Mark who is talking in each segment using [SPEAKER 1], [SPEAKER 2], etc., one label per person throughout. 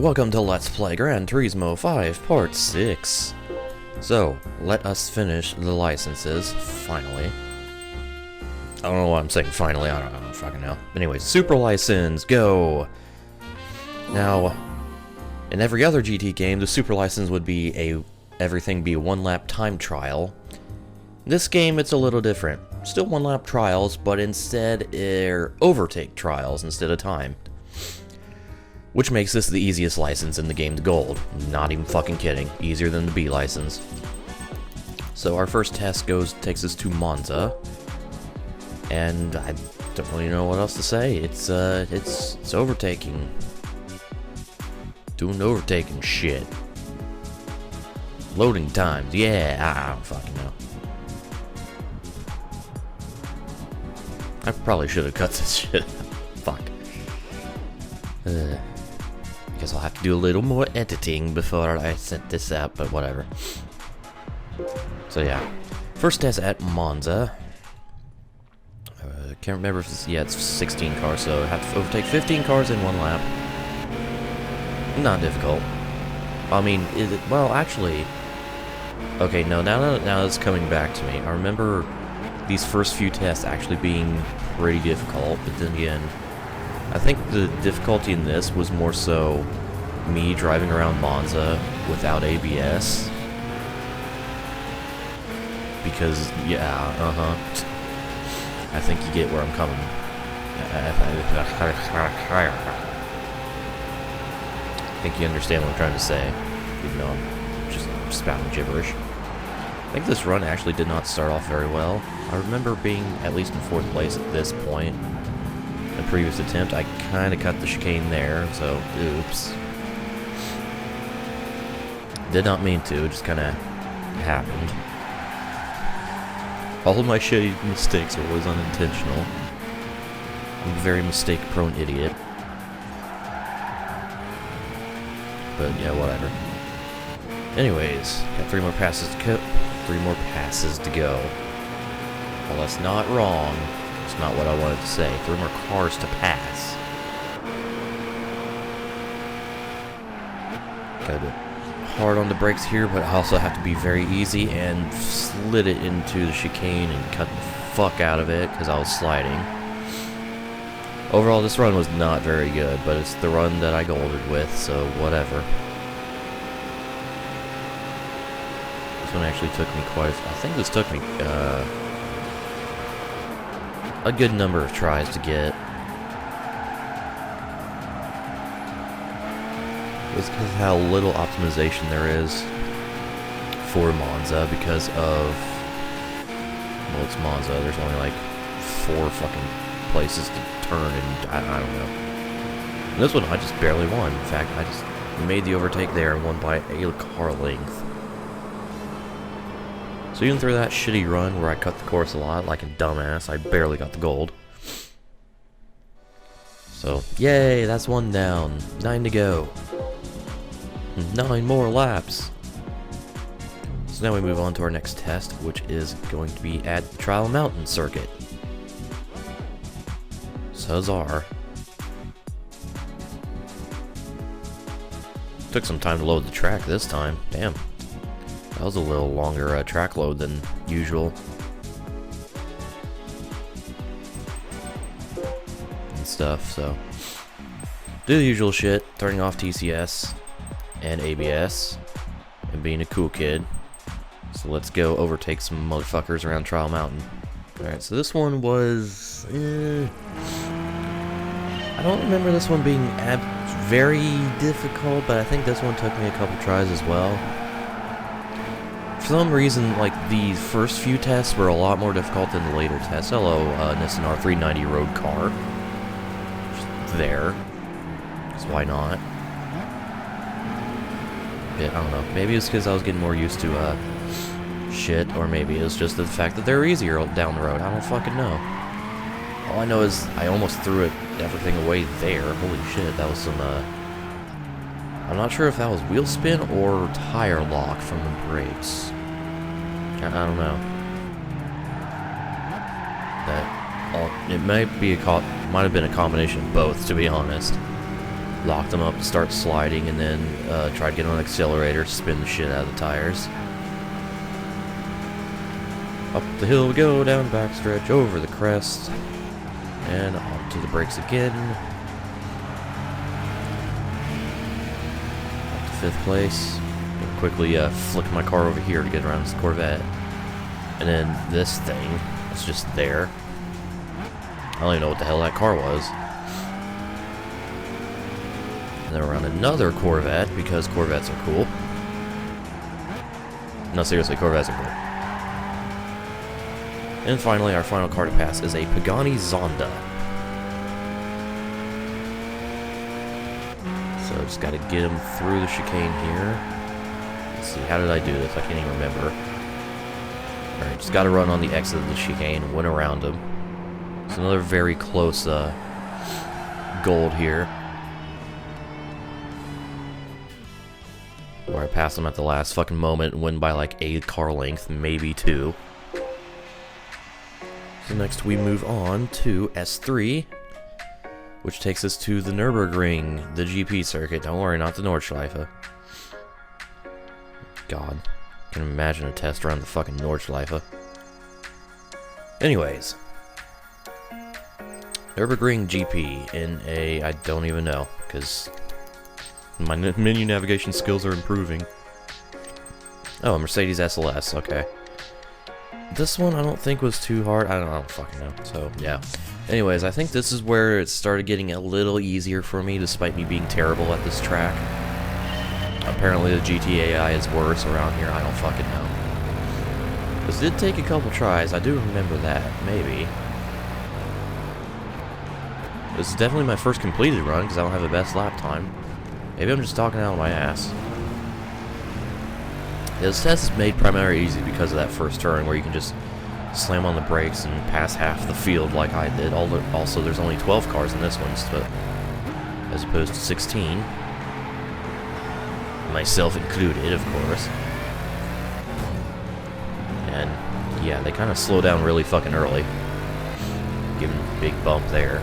[SPEAKER 1] Welcome to Let's Play Gran Turismo 5 Part 6. So, let us finish the licenses, finally. I don't know why I'm saying finally, I don't fucking know. Anyways, Super License, go! Now, in every other GT game, the Super License would be everything be a one-lap time trial. This game, it's a little different. Still one-lap trials, but instead they're overtake trials instead of time. Which makes this the easiest license in the game's gold. Not even fucking kidding. Easier than the B license. So our first test takes us to Monza. And I don't really know what else to say. It's overtaking. Doing overtaking shit. Loading times. Yeah, I don't fucking know. I probably should have cut this shit. Fuck. Guess I'll have to do a little more editing before I set this out, but whatever. So yeah, first test at Monza. Can't remember if it's 16 cars, so I have to overtake 15 cars in one lap. Not difficult. I mean, well, actually, okay, no, now it's coming back to me. I remember these first few tests actually being pretty difficult, but then again, I think the difficulty in this was more so me driving around Monza without ABS. Because, yeah, I think you get where I'm coming. I think you understand what I'm trying to say, even though I'm just spouting gibberish. I think this run actually did not start off very well. I remember being at least in 4th place at this point. The previous attempt, I kind of cut the chicane there, so oops. Did not mean to, it just kind of happened. All of my shitty mistakes are always unintentional. I'm a very mistake-prone idiot. But yeah, whatever. Anyways, got 3 more passes to go. Well, that's not wrong. It's not what I wanted to say. 3 more cars to pass. Gotta go hard on the brakes here, but I also have to be very easy and slid it into the chicane and cut the fuck out of it because I was sliding. Overall, this run was not very good, but it's the run that I golded with, so whatever. This one actually took me I think this took me a good number of tries to get. It's because of how little optimization there is for Monza because of, well, it's Monza. There's only like 4 fucking places to turn, and I don't know. And this one I just barely won. In fact, I just made the overtake there and won by a car length. So even through that shitty run where I cut the course a lot like a dumbass, I barely got the gold. So, yay, that's 1 down. 9 to go. 9 more laps. So now we move on to our next test, which is going to be at the Trial Mountain Circuit. Huzzar. Took some time to load the track this time. Damn. That was a little longer track load than usual. And stuff, so. Do the usual shit, turning off TCS and ABS, and being a cool kid. So let's go overtake some motherfuckers around Trial Mountain. Alright, so this one was... I don't remember this one being very difficult, but I think this one took me a couple tries as well. For some reason, like, the first few tests were a lot more difficult than the later tests. Hello, Nissan R390 road car. Just there. Because why not? Yeah, I don't know. Maybe it's because I was getting more used to, shit, or maybe it's just the fact that they're easier down the road. I don't fucking know. All I know is I almost threw everything away there. Holy shit, that was some, I'm not sure if that was wheel spin or tire lock from the brakes. I don't know. It might have been a combination of both, to be honest. Locked them up to start sliding, and then tried to get on an accelerator, spin the shit out of the tires. Up the hill we go, down the backstretch, over the crest, and onto the brakes again. Up to 5th place. Gonna quickly flick my car over here to get around this Corvette. And then this thing, it's just there. I don't even know what the hell that car was. And then around another Corvette, because Corvettes are cool. No, seriously, Corvettes are cool. And finally, our final car to pass is a Pagani Zonda. So just gotta get him through the chicane here. Let's see, how did I do this? I can't even remember. Alright, just gotta run on the exit of the chicane, went around him. It's another very close gold here. Where I pass him at the last fucking moment and win by like a car length, maybe 2. So next we move on to S3, which takes us to the Nurburgring, the GP circuit. Don't worry, not the Nordschleife. God, I can imagine a test around the fucking Nordschleife. Anyways, Nurburgring GP in a, I don't even know, because my menu navigation skills are improving. Oh, a Mercedes SLS, okay. This one I don't think was too hard. I don't fucking know. So, yeah. Anyways, I think this is where it started getting a little easier for me, despite me being terrible at this track. Apparently the GTAI is worse around here. I don't fucking know. This did take a couple tries. I do remember that. Maybe. This is definitely my first completed run, because I don't have the best lap time. Maybe I'm just talking out of my ass. This test is made primarily easy because of that first turn where you can just slam on the brakes and pass half the field like I did. Also, there's only 12 cars in this one, as opposed to 16. Myself included, of course. And, yeah, they kind of slow down really fucking early. Give them a big bump there.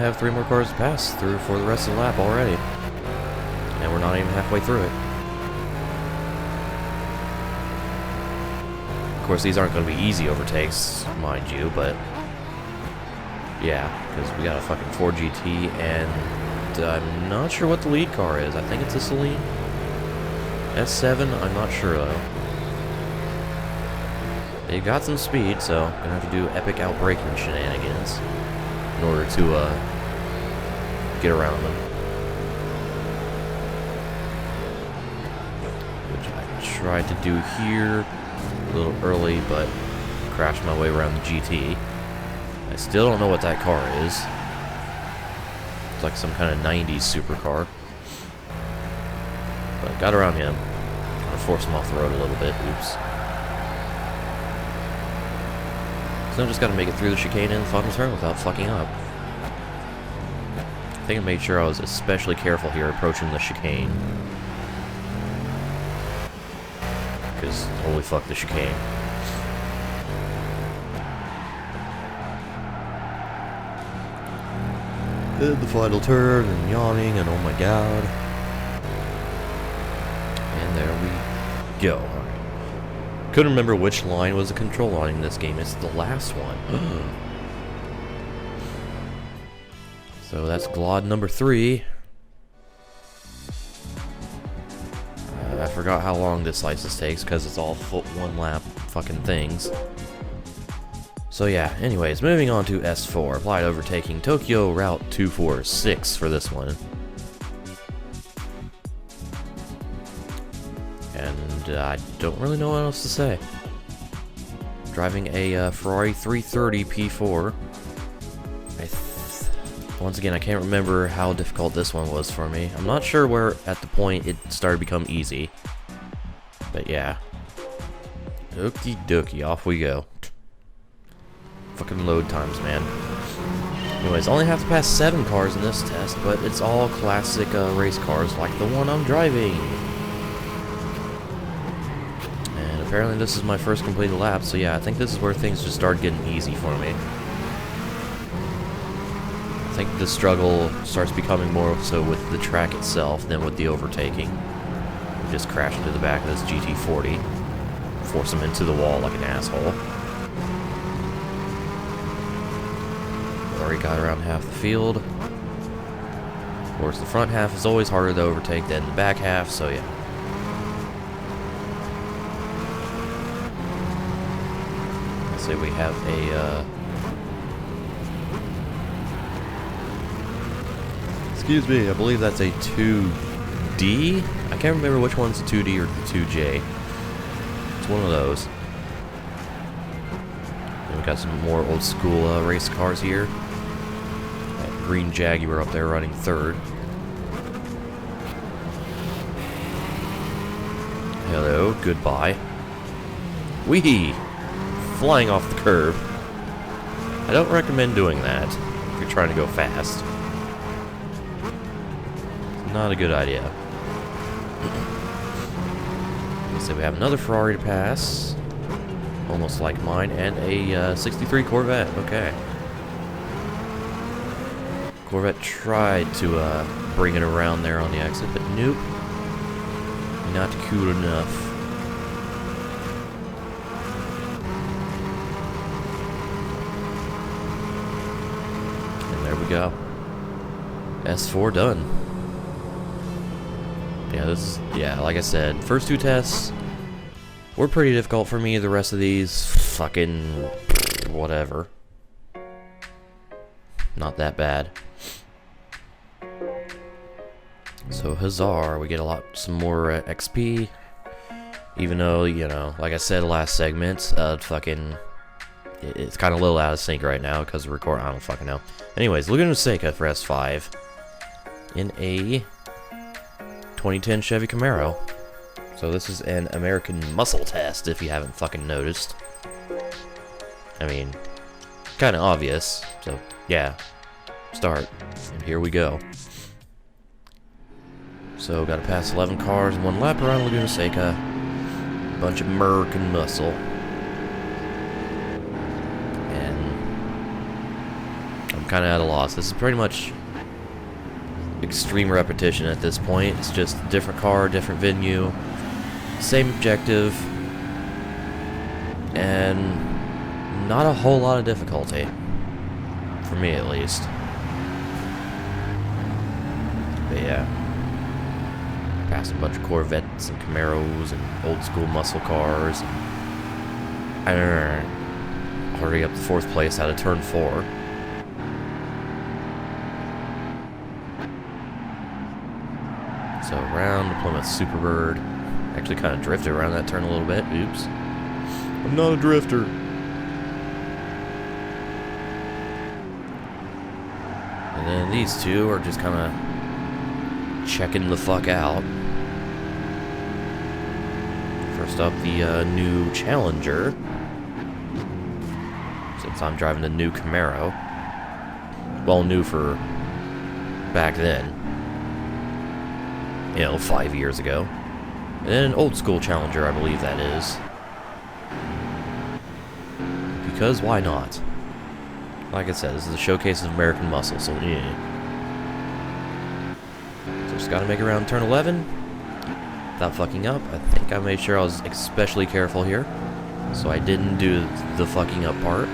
[SPEAKER 1] Have 3 more cars to pass through for the rest of the lap already. And we're not even halfway through it. Of course, these aren't going to be easy overtakes, mind you, but yeah, because we got a fucking Ford GT, and I'm not sure what the lead car is. I think it's a Celine. S7, I'm not sure though. They've got some speed, so I'm going to have to do epic outbraking shenanigans in order to get around them. Which I tried to do here a little early, but crashed my way around the GT. I still don't know what that car is. It's like some kind of 90s supercar. But got around him. Kind of forced him off the road a little bit. Oops. So I just gotta make it through the chicane and the final turn without fucking up. I think I made sure I was especially careful here approaching the chicane. Because, holy fuck, the chicane. Did the final turn and yawning and oh my god. And there we go. Couldn't remember which line was the control line in this game. It's the last one. So that's Glod number 3. I forgot how long this license takes because it's all one lap fucking things. So yeah, anyways, moving on to S4. Applied overtaking Tokyo Route 246 for this one. And I don't really know what else to say. Driving a Ferrari 330 P4. Once again, I can't remember how difficult this one was for me. I'm not sure where at the point it started to become easy. But yeah. Okie dokie, off we go. Fucking load times, man. Anyways, only have to pass 7 cars in this test, but it's all classic race cars like the one I'm driving. apparently this is my first completed lap, so yeah, I think this is where things just start getting easy for me. I think the struggle starts becoming more so with the track itself than with the overtaking. We just crash into the back of this GT40, force him into the wall like an asshole. Already got around half the field. Of course, the front half is always harder to overtake than the back half, so yeah. Let's say we have a, excuse me, I believe that's a 2D? I can't remember which one's the 2D or the 2J. It's one of those. And we got some more old school race cars here. That green Jaguar up there running third. Hello, goodbye. Whee! Flying off the curb. I don't recommend doing that if you're trying to go fast. It's not a good idea. So we have another Ferrari to pass. Almost like mine, and a 63 Corvette. Okay. Corvette tried to bring it around there on the exit, but nope. Not cool enough. And there we go. S4 done. Yeah, like I said, first two tests were pretty difficult for me. The rest of these, fucking whatever. Not that bad. So huzzah, we get some more XP. Even though, you know, like I said last segment, it's kind of a little out of sync right now because of recording. I don't fucking know. Anyways, Laguna Seca for S5 in a 2010 Chevy Camaro. So this is an American muscle test, if you haven't fucking noticed. I mean, kind of obvious. So yeah, start, and here we go. So got to pass 11 cars in one lap around Laguna Seca. Bunch of American muscle. And I'm kind of at a loss. This is pretty much extreme repetition at this point. It's just different car, different venue, same objective, and not a whole lot of difficulty. For me, at least. But yeah. Passing a bunch of Corvettes and Camaros and old school muscle cars. Already up to 4th place out of turn 4. So around the Plymouth Superbird. Actually kind of drifted around that turn a little bit. Oops. I'm not a drifter. And then these two are just kind of checking the fuck out. First up, the new Challenger. Since I'm driving the new Camaro. Well, new for back then. You know, 5 years ago. And then an old school Challenger, I believe that is. Because why not? Like I said, this is a showcase of American muscle, so yeah. So just gotta make it around turn 11. Without fucking up. I think I made sure I was especially careful here. So I didn't do the fucking up part.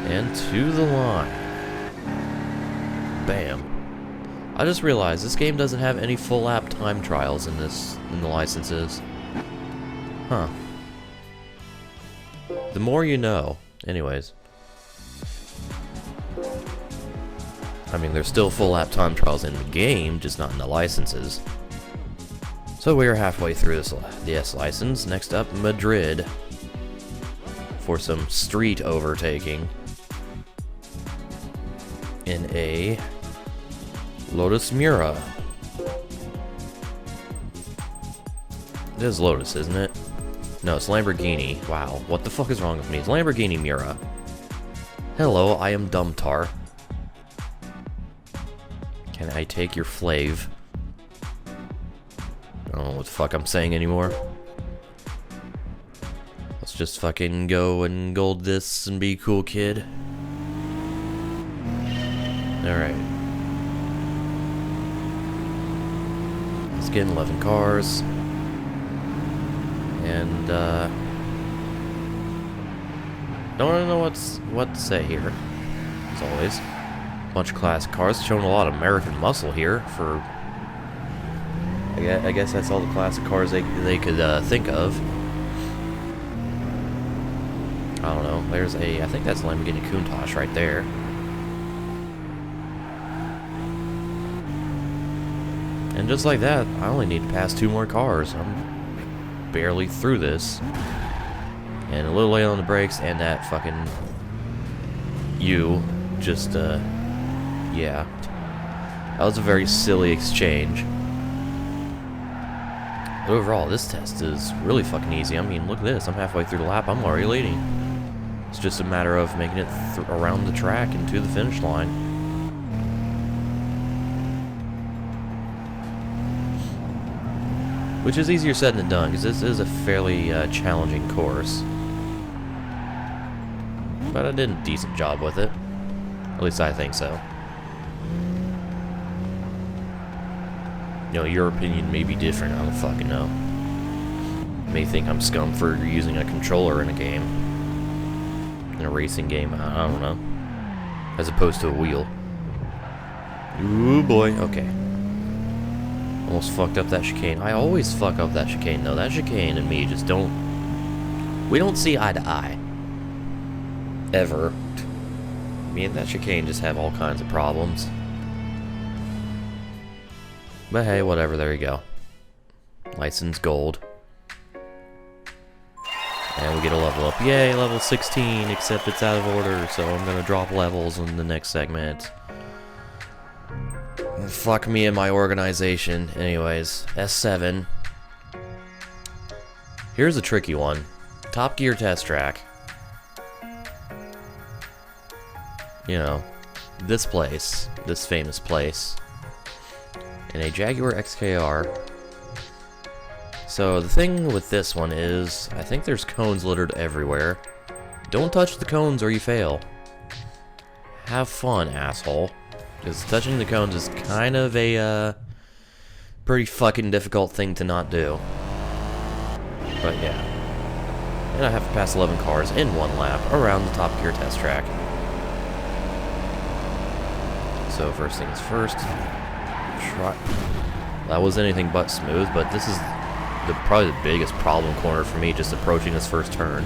[SPEAKER 1] And to the line. Bam. I just realized this game doesn't have any full lap time trials in the licenses. Huh. The more you know. Anyways. I mean, there's still full lap time trials in the game, just not in the licenses. So we are halfway through the S license. Next up, Madrid. For some street overtaking. In a Lotus Mura. It is Lotus, isn't it? No, it's Lamborghini. Wow, what the fuck is wrong with me? It's Lamborghini Mura. Hello, I am Dumtar. Can I take your flav? Oh, know what the fuck I'm saying anymore. Let's just fucking go and gold this and be cool, kid. Alright. Let's get 11 cars. And, don't really know what to say here, as always. Bunch of classic cars, showing a lot of American muscle here for... I guess that's all the classic cars they could think of. I don't know. There's I think that's Lamborghini Countach right there. And just like that, I only need to pass 2 more cars. I'm barely through this. And a little late on the brakes, and that fucking... just, yeah. That was a very silly exchange. But overall, this test is really fucking easy. I mean, look at this. I'm halfway through the lap. I'm already leading. It's just a matter of making it around the track and to the finish line. Which is easier said than done, because this is a fairly challenging course. But I did a decent job with it. At least I think so. You know, your opinion may be different, I don't fucking know. You may think I'm scum for using a controller in a game. In a racing game, I don't know. As opposed to a wheel. Ooh boy, okay. Almost fucked up that chicane. I always fuck up that chicane though. That chicane and me just don't... We don't see eye to eye. Ever. Me and that chicane just have all kinds of problems. But hey, whatever, there you go. License gold. And we get a level up. Yay, level 16, except it's out of order, so I'm gonna drop levels in the next segment. Fuck me and my organization. Anyways, S7. Here's a tricky one. Top Gear test track. You know, this place, this famous place, in a Jaguar XKR. So the thing with this one is, I think there's cones littered everywhere. Don't touch the cones or you fail. Have fun, asshole. Because touching the cones is kind of a pretty fucking difficult thing to not do. But yeah. And I have to pass 11 cars in 1 lap around the Top Gear test track. So first things first, that was anything but smooth, but this is probably the biggest problem corner for me, just approaching this first turn.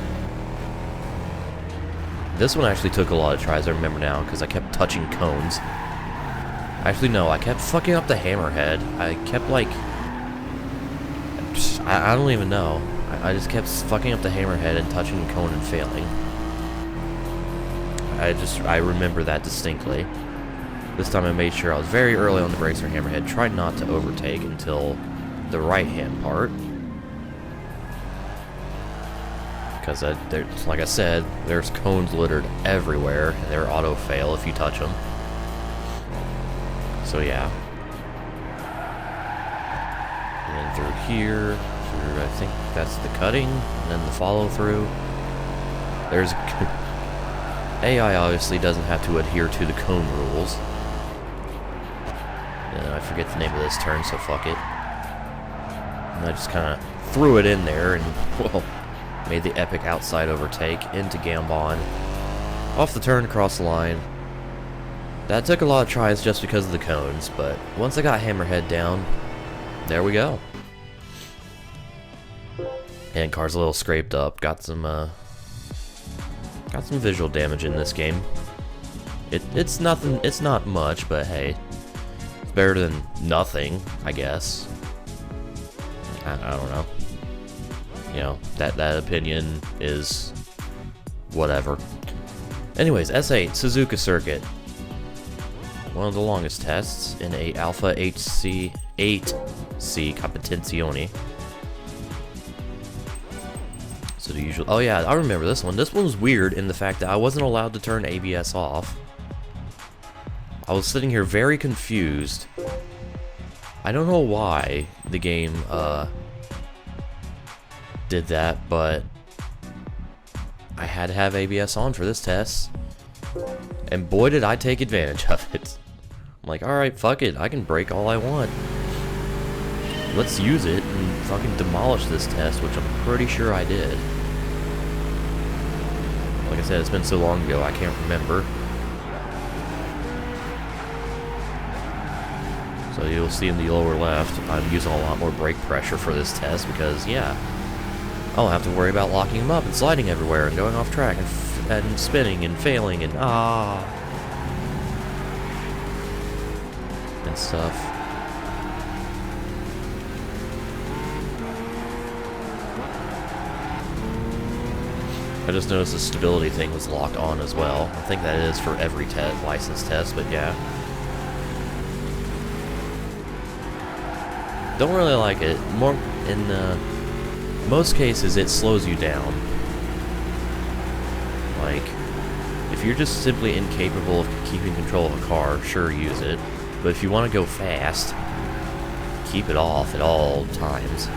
[SPEAKER 1] This one actually took a lot of tries, I remember now, because I kept touching cones. Actually, no, I kept fucking up the hammerhead. I kept, like... I don't even know. I just kept fucking up the hammerhead and touching the cone and failing. I remember that distinctly. This time I made sure I was very early on the brakes for hammerhead, tried not to overtake until the right-hand part. Because, like I said, there's cones littered everywhere, and they're auto-fail if you touch them. So yeah. And then through here, I think that's the cutting, and then the follow-through. There's... AI obviously doesn't have to adhere to the cone rules. And I forget the name of this turn, so fuck it. And I just kind of threw it in there and, well, made the epic outside overtake into Gambon. Off the turn, across the line. That took a lot of tries just because of the cones, but once I got hammerhead down, there we go. And car's a little scraped up. Got some visual damage in this game. It's nothing. It's not much, but hey, it's better than nothing, I guess. I don't know. You know, that opinion is whatever. Anyways, S8 Suzuka Circuit. One of the longest tests in a Alpha HC 8C Competizione. So the usual. Oh yeah, I remember this one. This one was weird in the fact that I wasn't allowed to turn ABS off. I was sitting here very confused. I don't know why the game did that, but I had to have ABS on for this test. And boy did I take advantage of it. I'm like, alright, fuck it, I can brake all I want. Let's use it and fucking demolish this test, which I'm pretty sure I did. Like I said, it's been so long ago, I can't remember. So you'll see in the lower left, I'm using a lot more brake pressure for this test because, yeah, I don't have to worry about locking them up and sliding everywhere and going off track and spinning and failing and and stuff. I just noticed the stability thing was locked on as well. I think that is for every license test, but yeah. Don't really like it. More in most cases, it slows you down. Like, if you're just simply incapable of keeping control of a car, sure, use it. But if you want to go fast, keep it off at all times.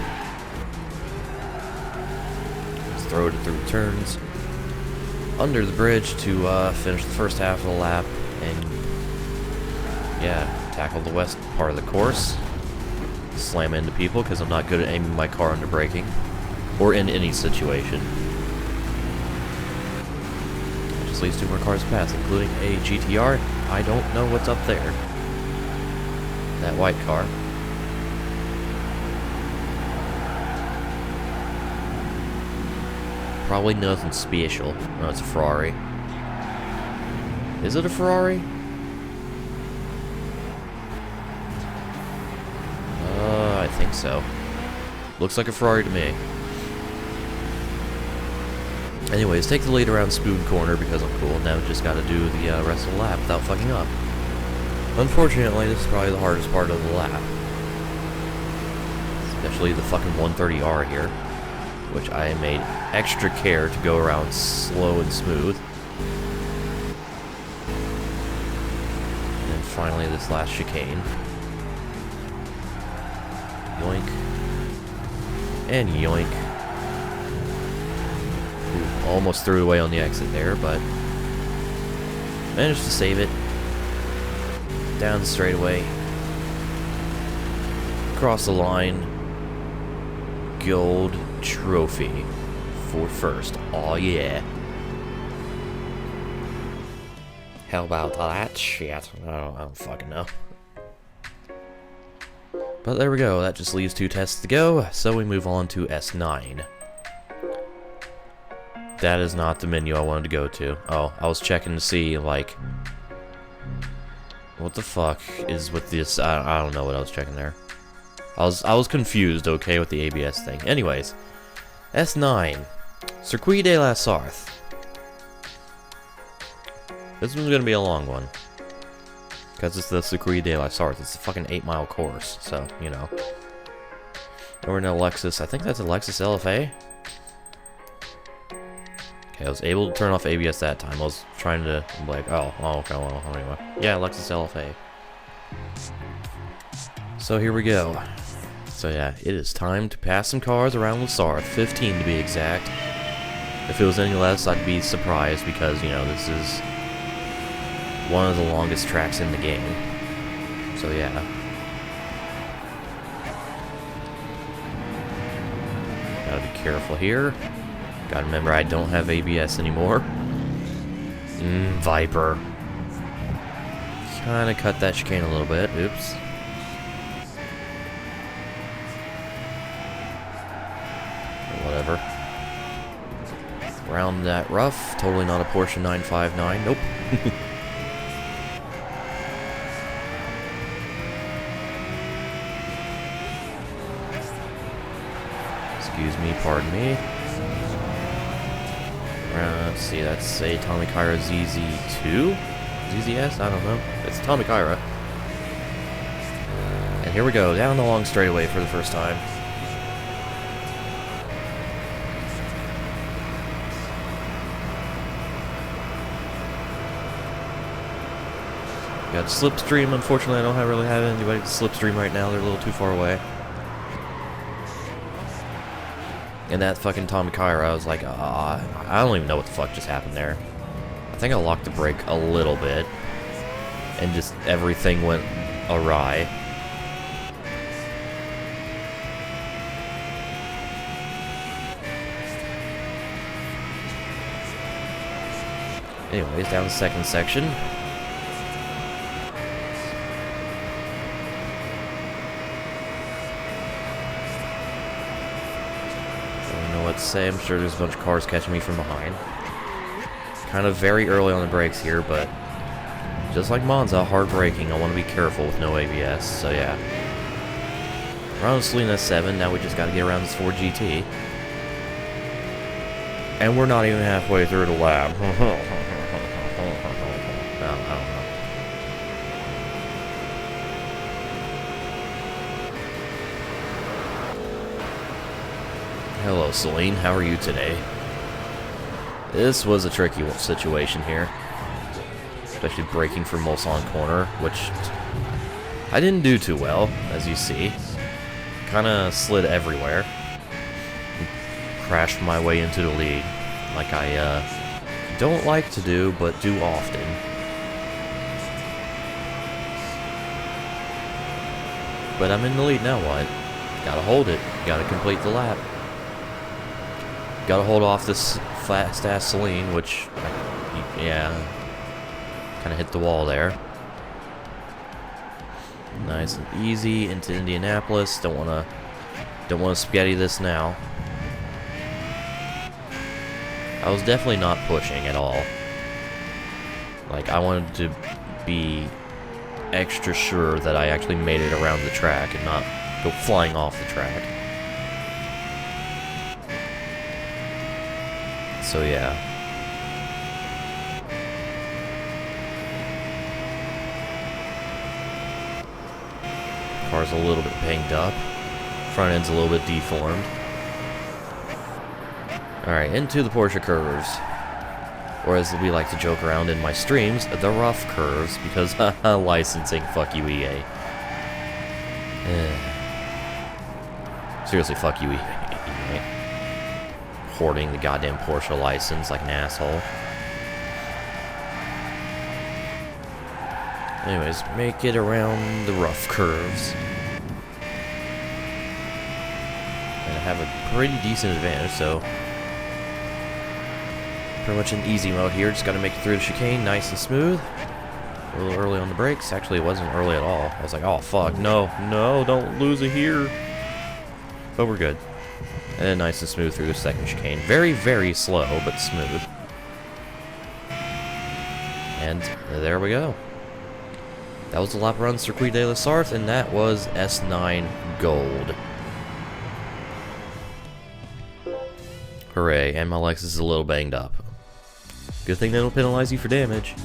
[SPEAKER 1] Just throw it through turns, under the bridge to finish the first half of the lap, and yeah, tackle the west part of the course. Slam into people because I'm not good at aiming my car under braking, or in any situation. That just leaves 2 more cars past, including a GTR. I don't know what's up there. That white car. Probably nothing special. No, it's a Ferrari. Is it a Ferrari? I think so. Looks like a Ferrari to me. Anyways, take the lead around Spoon Corner because I'm cool. Now I've just got to do the rest of the lap without fucking up. Unfortunately, this is probably the hardest part of the lap. Especially the fucking 130R here, which I made extra care to go around slow and smooth. And then finally this last chicane. Yoink. And yoink. Ooh, almost threw it away on the exit there, but managed to save it. Down the straightaway. Across the line. Gold trophy for first. Oh yeah. How about that shit? I don't fucking know. But there we go, that just leaves 2 tests to go, so we move on to S9. That is not the menu I wanted to go to. Oh, I was checking to see, like, what the fuck is with this? I don't know what I was checking there. I was confused, okay, with the ABS thing. Anyways, S9, Circuit de la Sarthe. This one's gonna be a long one. Because it's the Circuit de la Sarthe. It's a fucking 8-mile course, so, you know. And we're in a Lexus. I think that's a Lexus LFA. Okay, I was able to turn off ABS that time. I was trying to, like, okay, well, anyway. Yeah, Lexus LFA. So here we go. So yeah, it is time to pass some cars around La Sarthe. 15 to be exact. If it was any less, I'd be surprised because, you know, this is one of the longest tracks in the game. So yeah. Gotta be careful here. Gotta remember I don't have ABS anymore. Viper. Kinda cut that chicane a little bit. Oops. Whatever. Around that rough. Totally not a Porsche 959. Nope. Excuse me, pardon me. Let's see, that's a Tommy Kyra ZZ2? ZZS? I don't know. It's Tommy Kyra. And here we go, down the long straightaway for the first time. Got Slipstream. Unfortunately, I don't really have anybody to Slipstream right now. They're a little too far away. And that fucking Tommy Kyra, I was like, I don't even know what the fuck just happened there. I think I locked the brake a little bit, and just everything went awry. Anyways, down the second section. Let's say I'm sure there's a bunch of cars catching me from behind. Kind of very early on the brakes here, but just like Monza, hard braking. I want to be careful with no ABS, so yeah. Around Selena 7, now we just got to get around this Ford GT. And we're not even halfway through the lap. No, I don't know. Hello, Celine. How are you today? This was a tricky situation here. Especially braking for Mulsanne corner, which I didn't do too well, as you see. Kinda slid everywhere. Crashed my way into the lead. Like I don't like to do, but do often. But I'm in the lead now, what? Gotta hold it. Gotta complete the lap. Gotta hold off this fast-ass Celine, which, yeah, kind of hit the wall there. Nice and easy into Indianapolis. Don't wanna spaghetti this now. I was definitely not pushing at all. Like, I wanted to be extra sure that I actually made it around the track and not go flying off the track. So yeah. Car's a little bit banged up. Front end's a little bit deformed. Alright, into the Porsche curves. Or as we like to joke around in my streams, the rough curves, because licensing, fuck you EA. Seriously, fuck you EA. Hoarding the goddamn Porsche license like an asshole. Anyways, make it around the rough curves. And I have a pretty decent advantage, so pretty much in easy mode here. Just gotta make it through the chicane nice and smooth. A little early on the brakes. Actually, it wasn't early at all. I was like, oh fuck, no, don't lose it here. But we're good. And nice and smooth through the second chicane. Very, very slow, but smooth. And there we go. That was the lap around Circuit de la Sarthe, and that was S9 Gold. Hooray, and my Lexus is a little banged up. Good thing they don't penalize you for damage.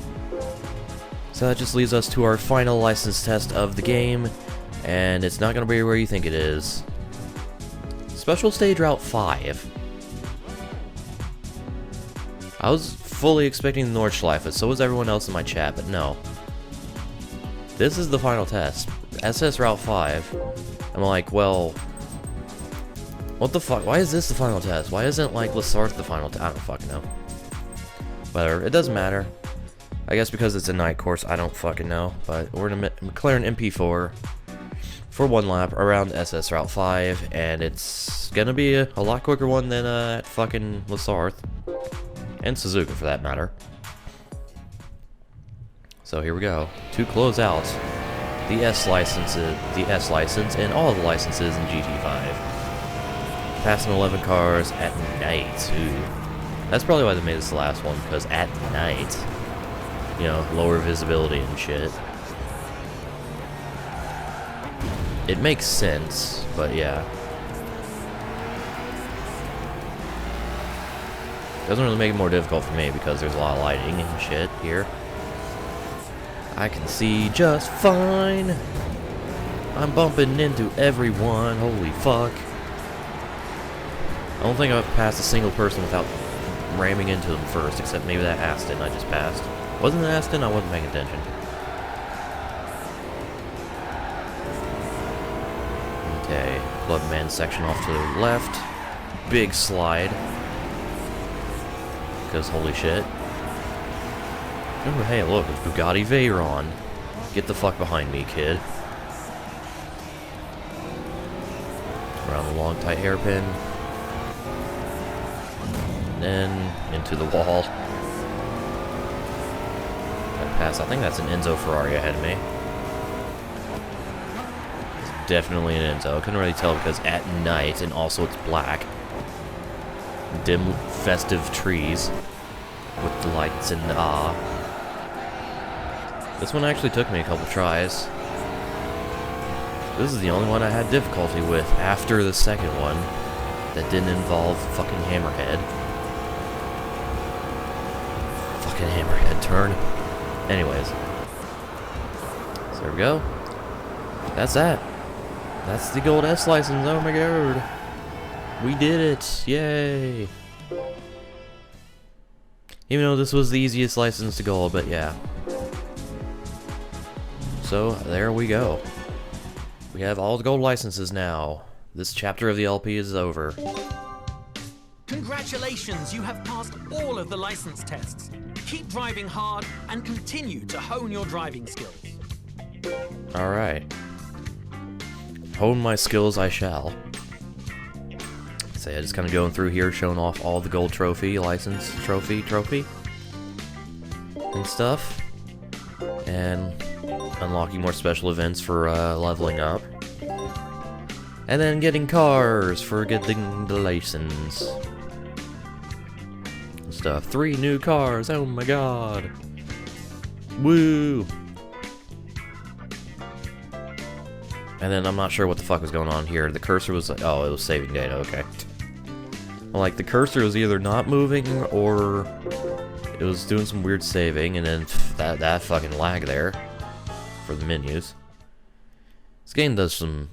[SPEAKER 1] So that just leaves us to our final license test of the game, and it's not going to be where you think it is. Special Stage Route 5. I was fully expecting the Nordschleife, so was everyone else in my chat, but no. This is the final test. SS Route 5. I'm like, well, what the fuck? Why is this the final test? Why isn't, like, La Sarthe the final test? I don't fucking know. Whatever, it doesn't matter. I guess because it's a night course, I don't fucking know. But we're in a McLaren MP4 for one lap around SS Route 5, and it's gonna be a lot quicker one than at fucking La Sarthe. And Suzuka, for that matter. So here we go. To close out the S license, and all the licenses in GT5. Passing 11 cars at night. Ooh. That's probably why they made this the last one, because at night, you know, lower visibility and shit. It makes sense, but yeah. Doesn't really make it more difficult for me because there's a lot of lighting and shit here. I can see just fine. I'm bumping into everyone. Holy fuck. I don't think I've passed a single person without ramming into them first, except maybe that Aston I just passed. Wasn't it Aston? I wasn't paying attention. Okay, Clubman section off to the left. big slide. Because holy shit. Oh, hey, look, it's Bugatti Veyron. Get the fuck behind me, kid. Around the long, tight hairpin. And then into the wall. Got past, I think that's an Enzo Ferrari ahead of me. It's definitely an Enzo. Couldn't really tell because at night, and also it's black. Dim, festive trees with the lights and This one actually took me a couple tries. This is the only one I had difficulty with after the second one that didn't involve fucking Hammerhead. Fucking Hammerhead turn. Anyways. So there we go. That's that. That's the gold S license. Oh my god. We did it. Yay. Even though this was the easiest license to gold, but yeah. So, there we go. We have all the gold licenses now. This chapter of the LP is over.
[SPEAKER 2] Congratulations, you have passed all of the license tests. Keep driving hard and continue to hone your driving skills.
[SPEAKER 1] Alright. Hone my skills I shall. So yeah, just kind of going through here, showing off all the gold trophy, license trophy, and stuff. And unlocking more special events for leveling up. And then getting cars for getting the license. And stuff. 3 new cars, oh my god. Woo! And then I'm not sure what the fuck was going on here. The cursor was like, oh, it was saving data, okay. Well, like, the cursor was either not moving or it was doing some weird saving, and then that fucking lag there for the menus. This game does some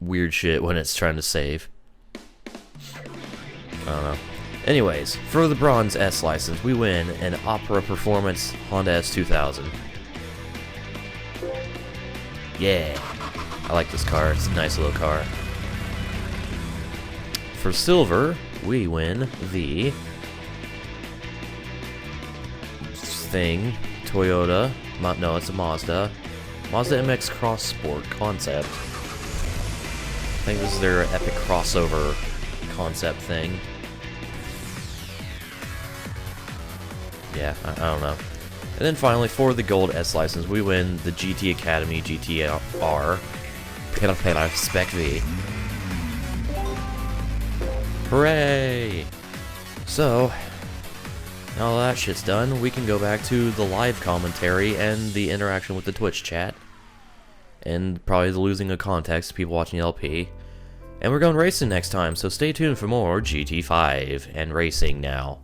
[SPEAKER 1] weird shit when it's trying to save. I don't know. Anyways, for the Bronze S license, we win an Opera Performance Honda S2000. Yeah. I like this car. It's a nice little car. For Silver, we win the thing, Toyota, no, it's a Mazda MX Cross Sport concept. I think this is their epic crossover concept thing. Yeah, I don't know. And then finally, for the Gold S license, we win the GT Academy GTR Spec V. Hooray! So, now that shit's done, we can go back to the live commentary and the interaction with the Twitch chat. And probably the losing of context to people watching the LP. And we're going racing next time, so stay tuned for more GT5 and racing now.